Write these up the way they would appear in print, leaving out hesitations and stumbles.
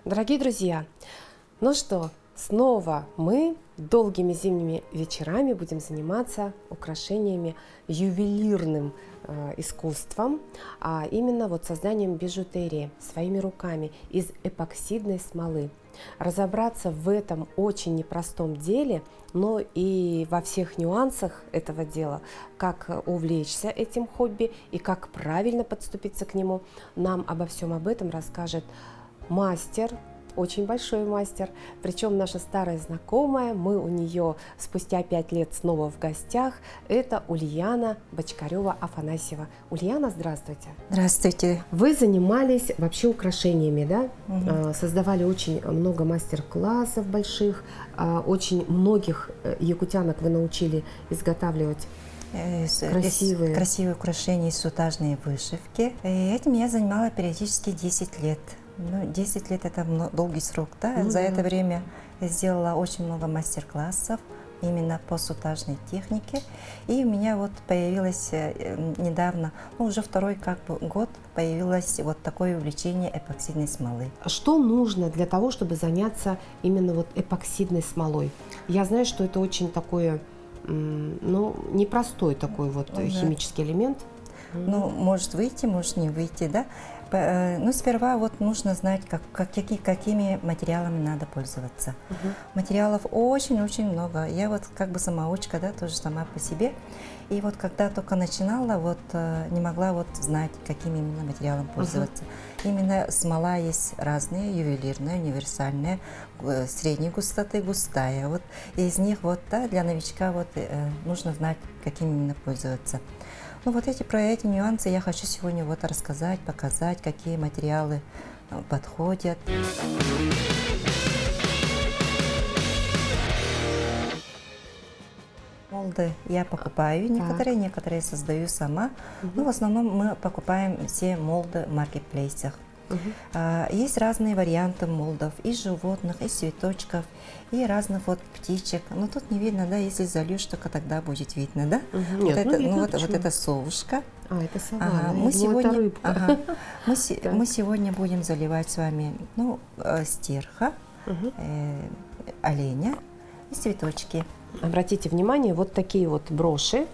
Дорогие друзья, ну что, снова мы долгими зимними вечерами будем заниматься украшениями, ювелирным искусством, а именно вот созданием бижутерии своими руками из эпоксидной смолы. Разобраться в этом очень непростом деле, но и во всех нюансах этого дела, как увлечься этим хобби и как правильно подступиться к нему, нам обо всем об этом расскажет мастер, очень большой мастер, причем наша старая знакомая, мы у нее спустя 5 лет снова в гостях, это Ульяна Бочкарева-Афанасьева. Ульяна, здравствуйте. Здравствуйте. Вы занимались вообще украшениями, да? Создавали очень много мастер-классов больших, очень многих якутянок вы научили изготавливать красивые украшения из сутажной вышивки. И этим я занималась периодически 10 лет. 10 лет – это долгий срок, да? За это время я сделала очень много мастер-классов именно по сутажной технике. И у меня вот появилось недавно, уже второй год, появилось вот такое увлечение эпоксидной смолы. Что нужно для того, чтобы заняться именно вот эпоксидной смолой? Я знаю, что это очень такое, непростой такой вот химический элемент. Может выйти, может не выйти, да? Сперва вот нужно знать, какими материалами надо пользоваться. Материалов очень-очень много. Я вот как бы самоучка, да, тоже сама по себе. И вот когда только начинала, не могла знать, каким именно материалом пользоваться. Именно смола есть разные, ювелирная, универсальная, средней густоты, густая. Вот из них для новичка нужно знать, каким именно пользоваться. Про эти нюансы я хочу сегодня рассказать, показать, какие материалы подходят. Молды я покупаю некоторые создаю сама. В основном мы покупаем все молды в маркетплейсах. Есть разные варианты молдов, из животных, из цветочков, и разных птичек. Но тут не видно, да, если зальешь, только тогда будет видно, да? Это совушка. Это сова, мы сегодня будем заливать с вами стерха, оленя и цветочки. Обратите внимание, вот такие броши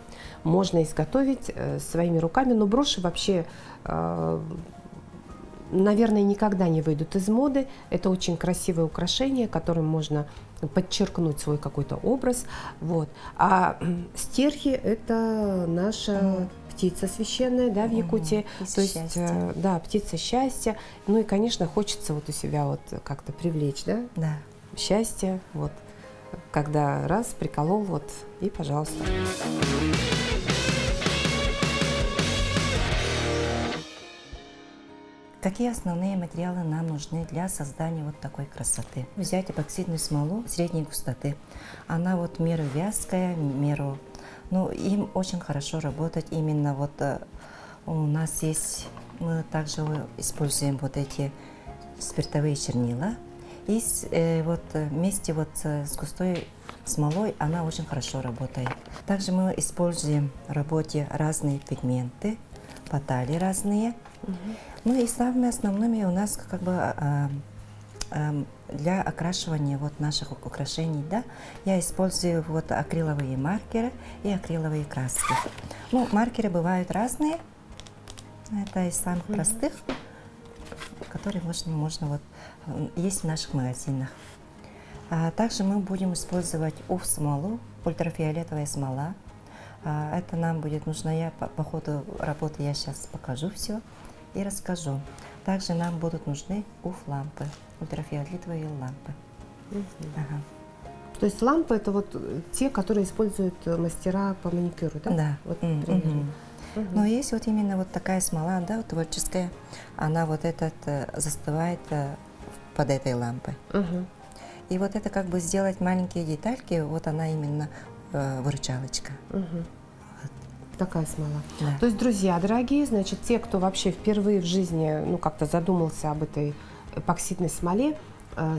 можно изготовить своими руками, но броши вообще наверное, никогда не выйдут из моды. Это очень красивое украшение, которым можно подчеркнуть свой какой-то образ. А стерхи – это наша птица священная, да, в Якутии. То есть, птица счастья. И, конечно, хочется у себя как-то привлечь, да? Да. Счастье, когда раз, приколол, и пожалуйста. Какие основные материалы нам нужны для создания такой красоты? Взять эпоксидную смолу средней густоты. Она в меру вязкая, в меру... им очень хорошо работать именно у нас есть... Мы также используем эти спиртовые чернила. И вместе с густой смолой она очень хорошо работает. Также мы используем в работе разные пигменты, потали разные. И самыми основными у нас для окрашивания наших украшений, да, я использую акриловые маркеры и акриловые краски. Маркеры бывают разные, это из самых простых, которые можно есть в наших магазинах. Также мы будем использовать смолу, ультрафиолетовая смола. Это нам будет нужно, по ходу работы я сейчас покажу все и расскажу. Также нам будут нужны лампы, ультрафиолетовые лампы. То есть лампы – это те, которые используют мастера по маникюру, да? Да. Но есть именно такая смола, да, творческая, она застывает под этой лампой. И это сделать маленькие детальки, она именно выручалочка. Такая смола. Да. То есть, друзья дорогие, значит, те, кто вообще впервые в жизни, как-то задумался об этой эпоксидной смоле,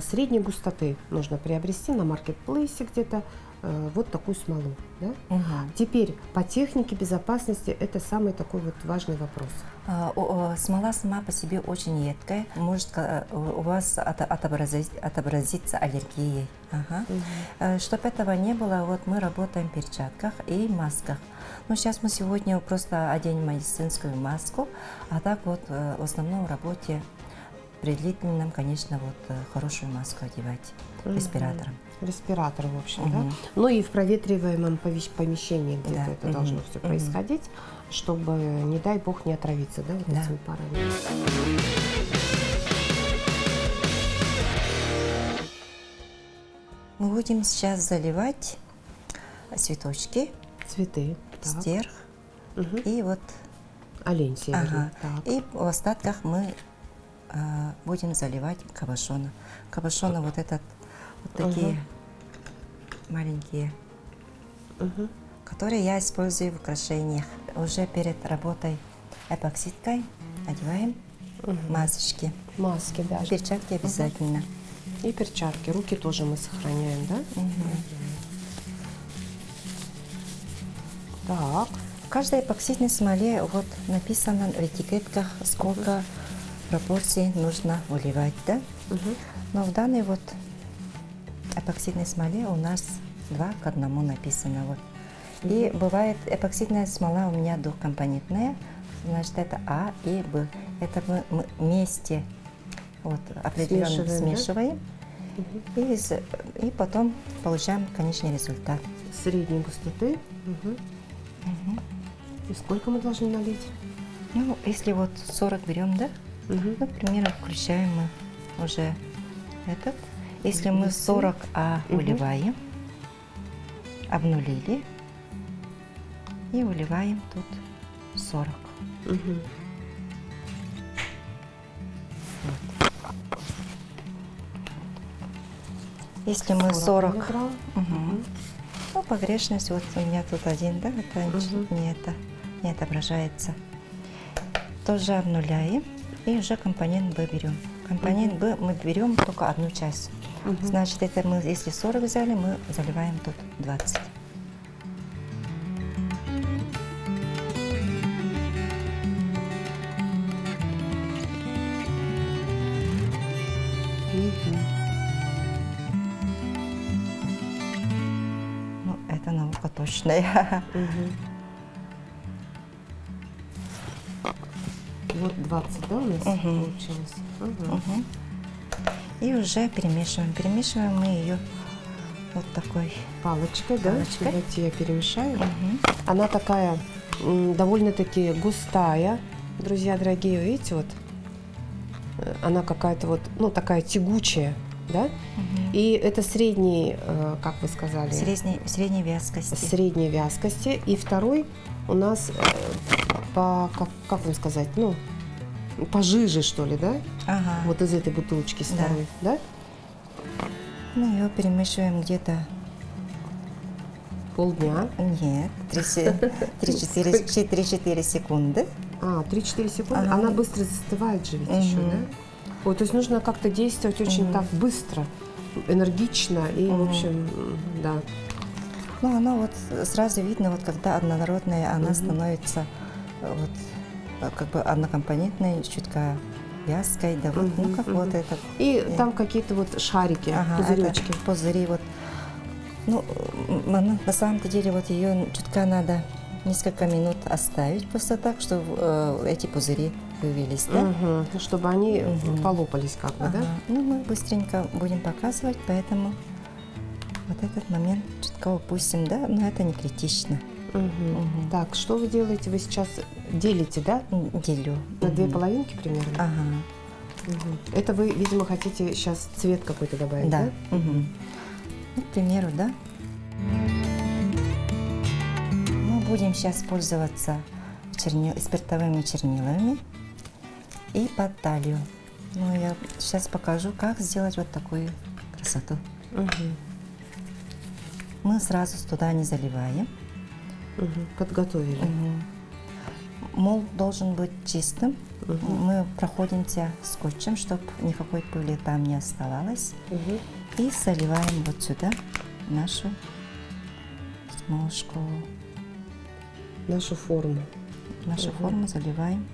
средней густоты нужно приобрести на маркетплейсе где-то. вот такую смолу. Да? Мгм. Теперь по технике безопасности это самый такой вот важный вопрос. Смола сама по себе очень едкая, может у вас отобразиться аллергией. Ага. Чтобы этого не было, вот мы работаем в перчатках и масках. Ну, сейчас мы сегодня просто оденем медицинскую маску, а так вот в основном в работе при длительном, конечно, вот хорошую маску одевать, респиратором. Респиратор, в общем, Мгм. да? Ну и в проветриваемом помещении где-то Да. это Мгм. должно все Мгм. происходить, чтобы, не дай бог, не отравиться, да, вот Да. этими парами. Мы будем сейчас заливать цветочки, Цветы. Так. стерх Мгм. и вот, Олень северный. ага. Так. И в остатках мы будем заливать кабошона. Кабошона вот этот, вот такие маленькие, Мгм. которые я использую в украшениях. Уже перед работой эпоксидкой одеваем масочки. Маски, да. Перчатки обязательно. И перчатки. Руки тоже мы сохраняем, да? Так. В каждой эпоксидной смоле вот написано в этикетках, сколько пропорций нужно выливать, да? Мгм. Но в данной вот эпоксидной смоле у нас 2 к 1 написано. Вот. И бывает эпоксидная смола у меня двухкомпонентная, значит это А и Б. Это мы вместе вот, определенно Смешиваем, да? смешиваем и потом получаем конечный результат. Средней густоты. Мгм. И сколько мы должны налить? Ну, если вот 40 берем, да? Мгм. Ну, к примеру, включаем мы уже этот. Если мы Листы. 40 выливаем, обнулили и выливаем тут 40. Мгм. Если мы 40, миллиграмм. ну, погрешность, вот у меня тут один, да, это не отображается. Тоже обнуляем и уже компонент Б берем. Компонент Б мы берем только одну часть. Значит, это мы, если 40 взяли, мы заливаем тут 20. Ну, это наука точная. Мгм. Вот 20, да, у нас получилось? Мгм. И уже перемешиваем. Перемешиваем мы ее вот такой. Палочкой, да? Палочкой. Давайте я перемешаю. Она такая довольно-таки густая, друзья дорогие, видите, вот она какая-то вот, ну, такая тягучая, да? И это средний, как вы сказали, Средней вязкости. средней вязкости. И второй у нас как вам сказать, ну, пожиже, что ли, да? Ага. Вот из этой бутылочки старой, да? Мы ее перемешиваем где-то, Полдня. нет, 3-4 секунды. 3-4 секунды. Ага. Она быстро застывает же ведь еще, да? Ой, то есть нужно как-то действовать очень так быстро, энергично и, в общем, да. Ну, она вот сразу видно, вот когда однородная, она становится вот как бы однокомпонентной, чутка вязкой, да, вот, ну, как вот этот. И там какие-то вот шарики, пузыречки. Это пузыри, вот. Ну, на самом-то деле вот ее чутка надо несколько минут оставить просто так, чтобы эти пузыри вывелись, да? Мгм. Чтобы они полопались как бы, Ага. да? Ну, мы быстренько будем показывать, поэтому вот этот момент чутка упустим, да, но это не критично. Так, что вы делаете? Вы сейчас делите, да? Делю. На 2 половинки примерно? Ага. Это вы, видимо, хотите сейчас цвет какой-то добавить, да? Да. Ну, к примеру, да. Мы будем сейчас пользоваться спиртовыми чернилами и под талию. Ну, я сейчас покажу, как сделать вот такую красоту. Мы сразу туда не заливаем. Подготовили. Мол должен быть чистым. Мы проходимся скотчем, чтобы никакой пыли там не оставалось. И заливаем вот сюда нашу ножку, Нашу форму. нашу форму заливаем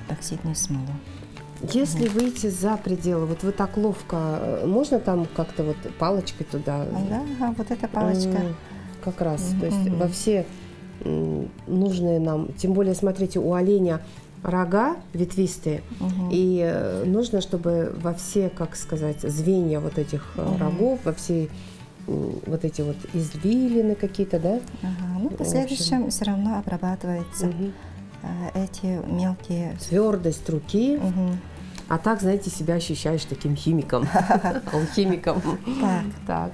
эпоксидную смолу. Если выйти за пределы, вот вы так ловко, можно там как-то вот палочкой туда? Да, вот эта палочка. Как раз, то есть во все нужные нам, тем более, смотрите, у оленя рога ветвистые, и нужно, чтобы во все, как сказать, звенья вот этих рогов, во все вот эти вот извилины какие-то, да? Ага. Ну, в последующем все равно обрабатываются эти мелкие. Твердость руки, Мгм. а так, знаете, себя ощущаешь таким химиком, алхимиком. Так. Так.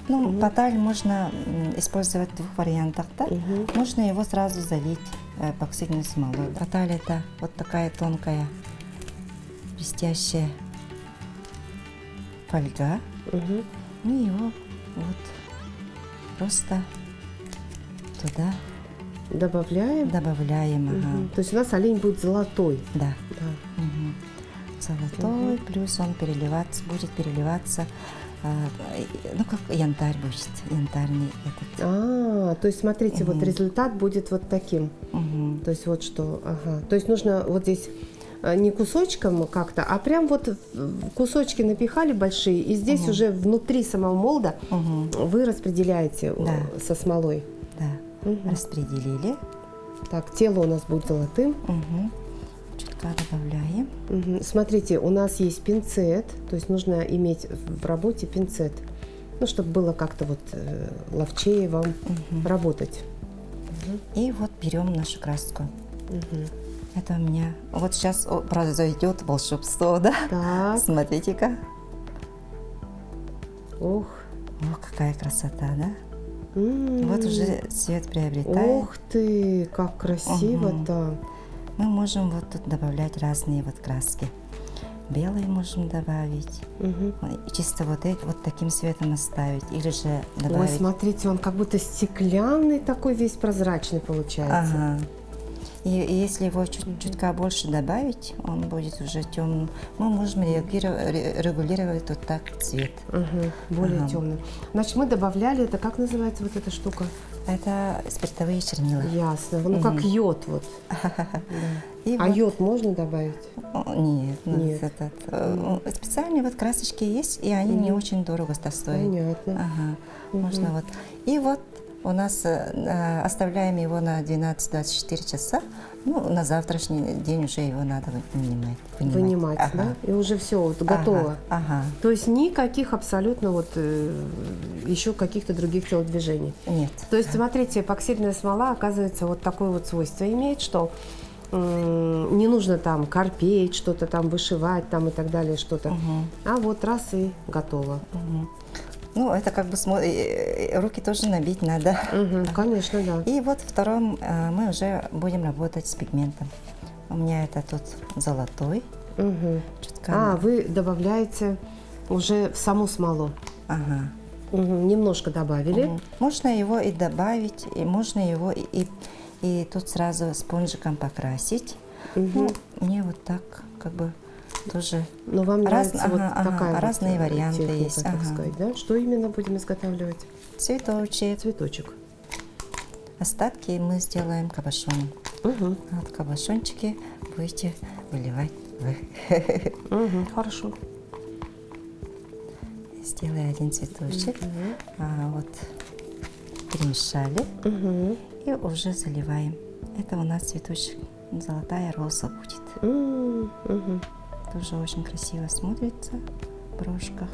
Ну, поталь можно использовать в двух вариантах, да? Можно его сразу залить эпоксидной смолой. Поталь это вот такая тонкая, блестящая фольга. Мы его вот просто туда Добавляем. добавляем. Ага. То есть у нас олень будет золотой. Да. Да. Мгм. Золотой, плюс он будет переливаться, ну как янтарь будет, янтарный этот. То есть смотрите, вот результат будет вот таким. Мгм. То есть вот что, ага. То есть нужно вот здесь не кусочком как-то, а прям вот кусочки напихали большие, и здесь уже внутри самого молда Мгм. вы распределяете Да. со смолой. Да, распределили. Так, тело у нас будет золотым. Мгм. Чутка добавляем. Смотрите, у нас есть пинцет, то есть нужно иметь в работе пинцет, ну, чтобы было как-то вот ловчее вам работать. И вот берем нашу краску. Это у меня, вот сейчас произойдет волшебство, да? Так, Смотрите-ка. ох. О, какая красота, да? М. Вот уже цвет приобретает. Ух ты, как красиво-то. Мы можем вот тут добавлять разные вот краски. Белый можем добавить. И чисто вот таким цветом оставить. Или же Ой, добавить. смотрите, он как будто стеклянный такой, весь прозрачный получается. Ага. И если его чутка больше добавить, он будет уже темным. Мы можем регулировать вот так цвет. Более Ага. темный. Значит, мы добавляли, это как называется вот эта штука? Это спиртовые чернила. Ясно. Ну, как йод вот. И А вот- йод можно добавить? Нет, Нет. Специальные вот красочки есть, и они не очень дорого стоят. Понятно. Ага, можно вот. И вот у нас оставляем его на 12-24 часа. Ну, на завтрашний день уже его надо Вынимать, Ага. да? И уже все, вот готово. Ага. То есть никаких абсолютно вот еще каких-то других телодвижений. Нет. То есть, смотрите, эпоксидная смола, оказывается, вот такое вот свойство имеет, что не нужно там корпеть, что-то там вышивать там и так далее, что-то. А вот раз и готово. Ну, это как бы руки тоже набить надо. Конечно, да. И вот втором мы уже будем работать с пигментом. У меня это тут золотой. Чутка. Вы добавляете уже в саму смолу. Ага. Немножко добавили. Можно его и добавить, и можно его и тут сразу спонжиком покрасить. Ну, мне вот так как бы тоже Но вам нравится вот такая вот разные варианты техника, есть. так Ага. сказать, да? Что именно будем изготавливать? Цветочек. Цветочек. Остатки мы сделаем кабошоном. Угу. Вот кабошончики будете выливать вы. Хорошо. Сделай один цветочек. Вот перемешали. И уже заливаем. Это у нас цветочек золотая роза будет. Тоже очень красиво смотрится в брошках.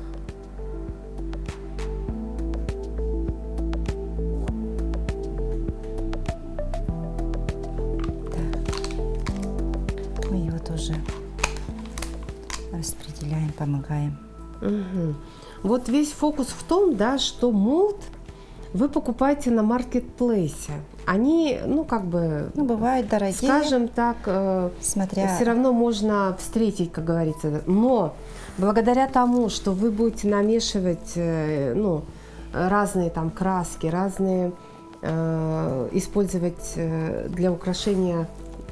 Так. Мы его тоже распределяем, помогаем. Вот весь фокус в том, да, что молд вы покупаете на маркетплейсе. Они, ну, как бы, Ну, бывают дорогие, скажем так, смотря... все равно можно встретить, как говорится. Но благодаря тому, что вы будете намешивать, ну, разные там краски, разные использовать для украшения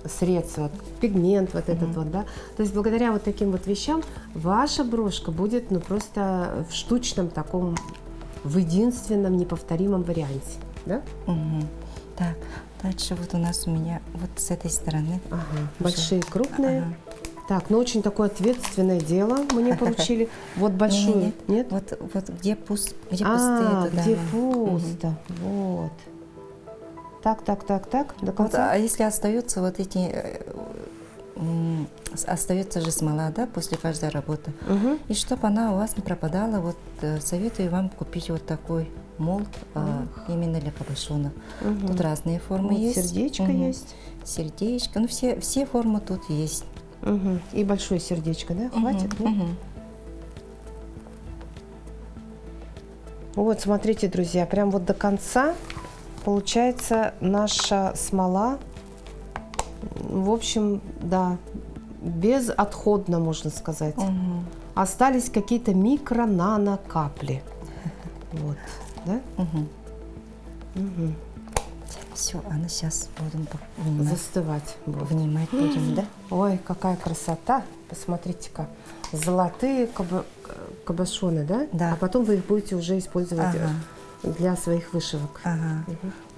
средств, вот, пигмент вот этот вот, да. То есть благодаря вот таким вот вещам ваша брошка будет, ну, просто в штучном таком, в единственном неповторимом варианте, да? Мгм. Так, дальше вот у нас у меня вот с этой стороны. Ага. уже- Большие, крупные. Ага. Так, ну очень такое ответственное дело мне поручили. Вот большую, Не-не-не. нет? Вот где пустые, А, туда. где Мгм. пусто, вот. Так, до Вот, конца. а если остаются вот эти, остается же смола, да, после каждой работы. Мгм. И чтобы она у вас не пропадала, вот советую вам купить вот такой молд именно для кабошонов. Мгм. Тут разные формы Вот есть. сердечко Мгм. есть. Сердечко, ну все формы тут есть. Мгм. И большое сердечко, да? Хватит? Мгм, нет? мгм. Вот, смотрите, друзья, прям вот до конца получается наша смола. В общем, да, безотходно, можно сказать. Мгм, Остались какие-то микро-нано капли. Вот, да? мгм. Мгм. Все, она сейчас будем внимать, Застывать будет. внимать будем, да? Ой, какая красота! Посмотрите-ка. Золотые кабошоны, да? Да. А потом вы их будете уже использовать Ага. для своих вышивок. Ага.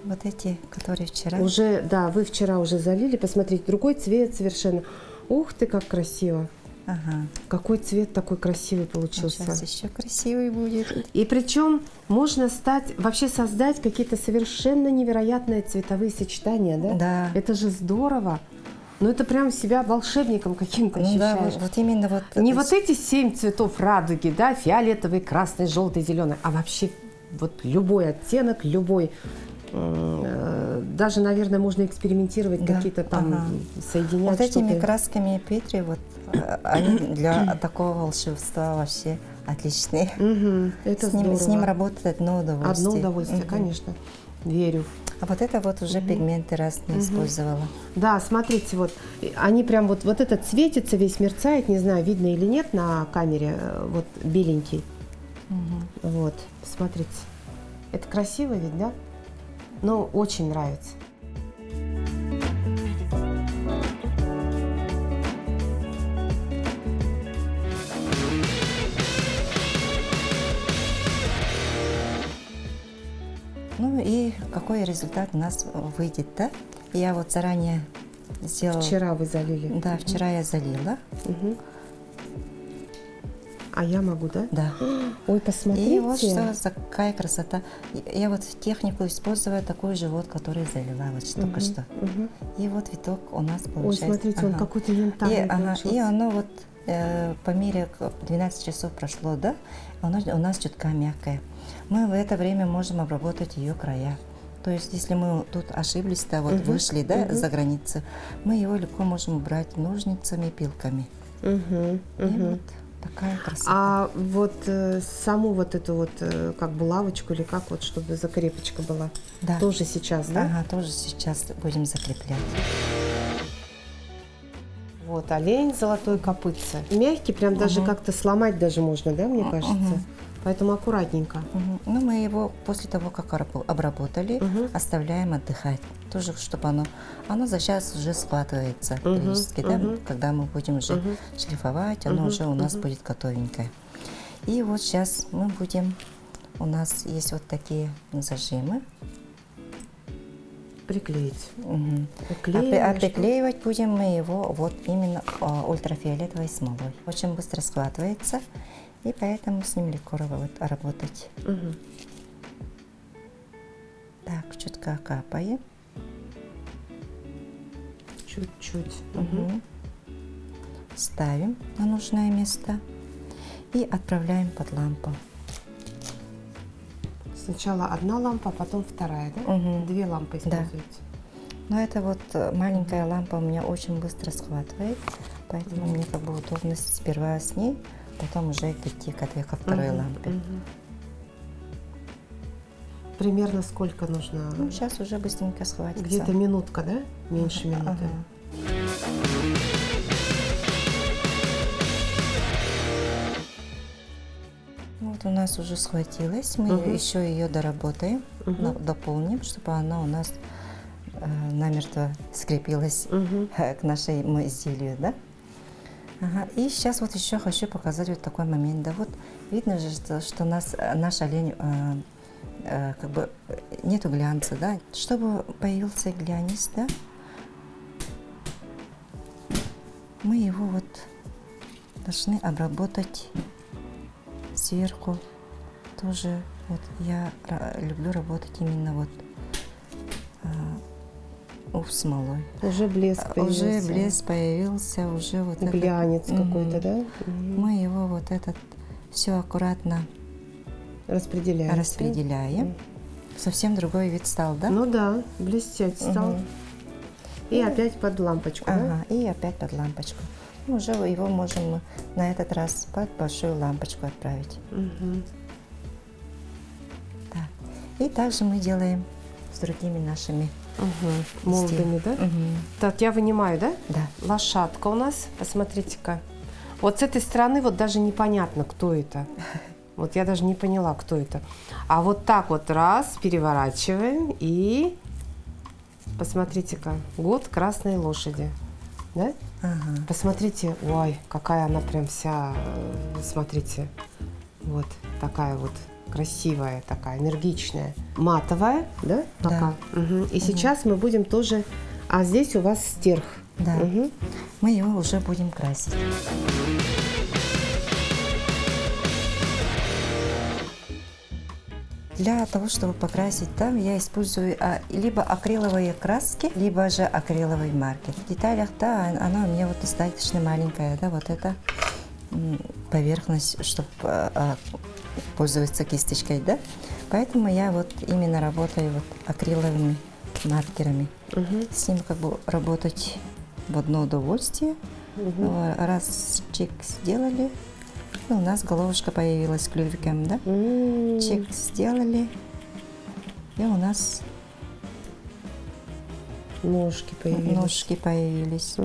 Вот эти, которые вчера. Уже, да, вы вчера уже залили. Посмотрите, другой цвет совершенно. Ух ты, как красиво! Ага. Какой цвет такой красивый получился. Сейчас еще красивый будет. И причем можно вообще создать какие-то совершенно невероятные цветовые сочетания, да? Да. Это же здорово. Ну это прям себя волшебником каким-то Ну да, ощущаешь. вот именно вот. Не вот эти 7 цветов радуги, да, фиолетовый, красный, желтый, зеленый, а вообще вот любой оттенок, любой. Даже, наверное, можно экспериментировать, Да, какие-то там ага. соединять. Вот этими что-то. красками Петри, вот они для такого волшебства вообще отличные. Мгм, это С ним здорово. работать одно удовольствие. Одно удовольствие, Мгм. конечно. Верю. А вот это вот уже пигменты разные использовала. Да, смотрите, вот они прям вот этот светится, весь мерцает, не знаю, видно или нет на камере, вот беленький. Вот, смотрите. Это красиво ведь, да? Ну, очень нравится. Ну и какой результат у нас выйдет, да? Я вот заранее сделала. Вчера вы залили. Да, вчера я залила. Мгм. А я могу, да? Да. Ой, посмотрите. И вот что за какая красота. Я вот в технику использую такой же вот, который залила вот только что. Мгм. И вот виток у нас Ой, получается. смотрите, он Ага. какой-то янтарный получился. И оно вот по мере 12 часов прошло, да, оно у нас чутка мягкое. Мы в это время можем обработать ее края. То есть, если мы тут ошиблись, да, вот вышли, да, за границу, мы его легко можем убрать ножницами, пилками. Мгм, И мгм. вот такая красота. А вот саму вот эту вот как булавочку или как вот, чтобы закрепочка была, Да. тоже сейчас, да? Ага, тоже сейчас будем закреплять. Вот олень золотой копытце. Мягкий, прям даже как-то сломать даже можно, да, мне кажется? Поэтому аккуратненько. Мгм. Ну, мы его после того, как обработали, оставляем отдыхать. Тоже, чтобы оно за час уже схватывается периодически, да, когда мы будем уже шлифовать, оно уже у нас будет готовенькое. И вот сейчас мы будем, у нас есть вот такие зажимы. Приклеить. Мгм. Приклеиваем, А приклеивать будем мы его вот именно ультрафиолетовой смолой. Очень быстро схватывается, и поэтому с ним легко работать. Мгм. Так, чутка капаем. Чуть-чуть. Мгм. Ставим на нужное место и отправляем под лампу. Сначала одна лампа, а потом вторая, да? Мгм. 2 лампы используете. Но это вот маленькая лампа у меня очень быстро схватывает, поэтому мне как бы удобно сперва с ней, потом уже идти ко второй лампе. Мгм. Примерно сколько нужно? Ну, сейчас уже быстренько схватится. Где-то минутка, да? Меньше минуты. Ага. Вот у нас уже схватилась, мы еще ее доработаем, дополним, чтобы она у нас намертво скрепилась к нашему изделию, да? Ага. И сейчас вот еще хочу показать вот такой момент, да, вот видно же, что наш олень как бы нету глянца, да, чтобы появился глянец, да, мы его вот должны обработать сверху. Тоже вот я люблю работать именно вот смолой. Уже блеск появился. Уже блеск появился, уже вот глянец какой-то, да? Мы его вот этот все аккуратно распределяем. Совсем другой вид стал, да? Ну да, блестеть стал. И опять под лампочку, да? И опять под лампочку. Уже его можем на этот раз под большую лампочку отправить. Так. И также мы делаем с другими нашими молдами, да? Так, я вынимаю, да? Да. Лошадка у нас, посмотрите-ка. Вот с этой стороны вот даже непонятно, кто это. Вот я даже не поняла, кто это. А вот так вот раз, переворачиваем и посмотрите-ка, год красной лошади, да? Посмотрите, ой, какая она прям вся, смотрите, вот такая вот красивая, такая энергичная, матовая, да? Пока. Да. И сейчас мы будем тоже, а здесь у вас стерх. Да. Мы его уже будем красить. Для того, чтобы покрасить там, я использую либо акриловые краски, либо же акриловый маркер. В деталях, да, она у меня вот достаточно маленькая, да, вот эта поверхность, чтобы пользоваться кисточкой, да. Поэтому я вот именно работаю вот акриловыми маркерами. С ним как бы работать в одно удовольствие. Раз чик сделали, у нас головушка появилась клювиком, да? Чик сделали, и у нас ножки появились. Ножки появились.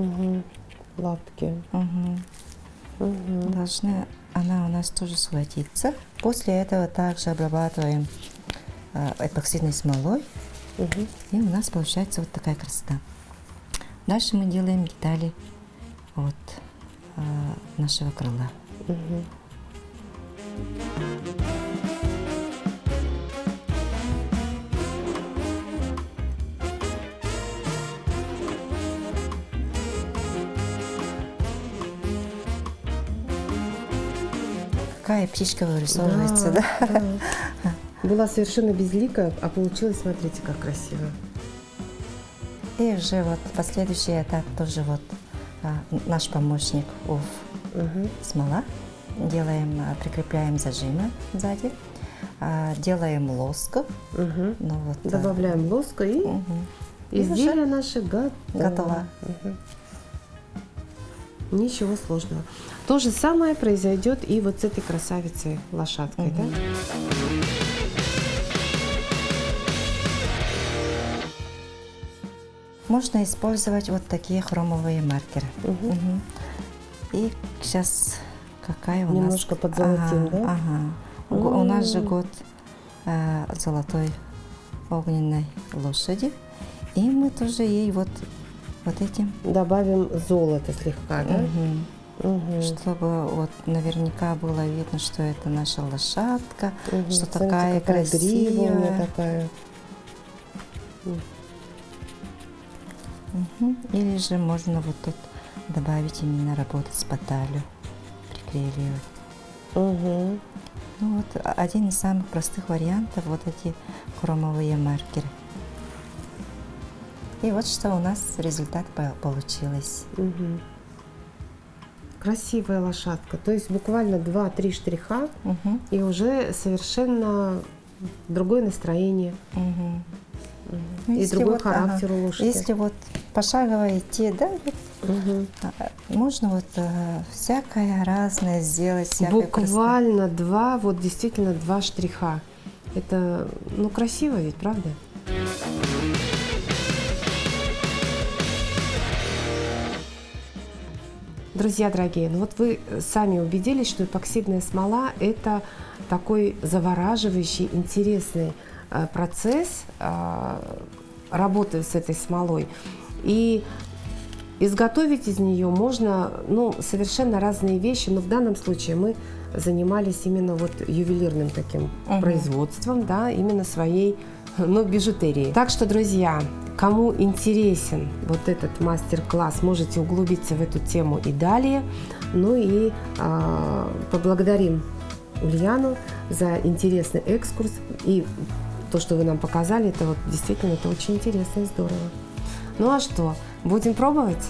Лапки. Должна она у нас тоже схватиться. После этого также обрабатываем эпоксидной смолой, и у нас получается вот такая красота. Дальше мы делаем детали от нашего крыла. Какая птичка вырисовывается, да? Была совершенно безликая, а получилось, смотрите, как красиво. И уже вот последующий этап тоже вот наш помощник УФ смола. Делаем, прикрепляем зажимы сзади, делаем лоск. Ну, вот, добавляем лоск и изделие наше готово. Ничего сложного. То же самое произойдет и вот с этой красавицей лошадкой, да? Можно использовать вот такие хромовые маркеры. И сейчас какая у нас... Немножко подзолотим, да? У нас же год золотой огненной лошади. И мы тоже ей вот этим... Добавим золото слегка, да? Чтобы вот наверняка было видно, что это наша лошадка, что такая красивая. Такая. Или же можно вот тут добавить именно работать с баталью, приклеивать. Ну вот один из самых простых вариантов вот эти хромовые маркеры. И вот что у нас результат получилось. Красивая лошадка. То есть буквально 2-3 штриха, и уже совершенно другое настроение. И другой вот, характер у лошади. Если вот пошагово идти, да, можно вот всякое разное сделать. Буквально два, вот действительно 2 штриха. Это, ну, красиво ведь, правда? Друзья дорогие, ну вот вы сами убедились, что эпоксидная смола – это такой завораживающий, интересный процесс, работы с этой смолой. И изготовить из нее можно, ну, совершенно разные вещи, но в данном случае мы занимались именно вот ювелирным таким производством, да, именно своей, ну, бижутерии. Так что, друзья, кому интересен вот этот мастер-класс, можете углубиться в эту тему и далее. Ну и поблагодарим Ульяну за интересный экскурс. И то, что вы нам показали, это вот действительно это очень интересно и здорово. Ну а что, будем пробовать?